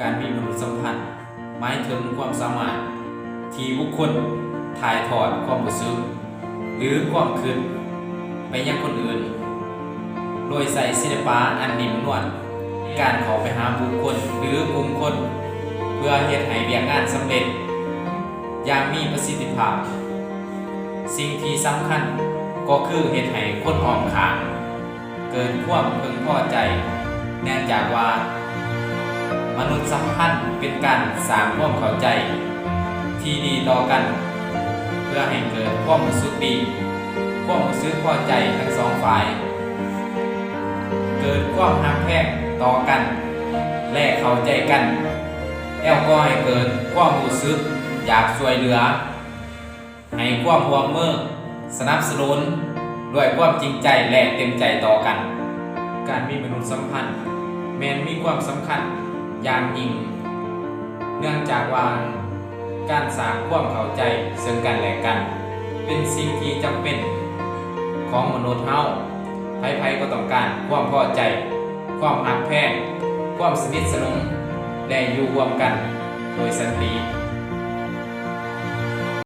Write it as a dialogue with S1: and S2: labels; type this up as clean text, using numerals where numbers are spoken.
S1: การมีมนุษยสัมพันธ์หมายถึงความสามารถที่บุคคลถ่ายทอดความรู้สึกหรือความคิดไปยังคนอื่นโดยใส่ศิลปะอันนิ่มนวลการเข้าไปหาบุคคลหรือกลุ่มคนเพื่อเฮ็ดให้เวียกงานสำเร็จอย่างมีประสิทธิภาพสิ่งที่สำคัญก็คือเฮ็ดให้คนอ้อมข้างเกิดความพึงพอใจเนื่องจากว่ามนุษยสัมพันธ์เป็นการสร้างความเข้าใจที่ดีต่อกันเพื่อให้เกิดความรู้สึกดีความรู้สึกพอใจทั้งสองฝ่ายเกิดความรักแพงต่อกันและเข้าใจกันแล้วก็ให้เกิดความรู้สึกอยากช่วยเหลือให้ความร่วมมือสนับสนุนด้วยความจริงใจและเต็มใจต่อกันการมีมนุษยสัมพันธ์แม้นมีความสำคัญอย่างยิ่งเนื่องจากว่าการสร้างความเข้าใจซึ่งกันและกันเป็นสิ่งที่จำเป็นของมนุษย์เฮาไผๆก็ต้องการความพอใจความรักแพงความสนิทสนมและอยู่ร่วมกันโดยสันติ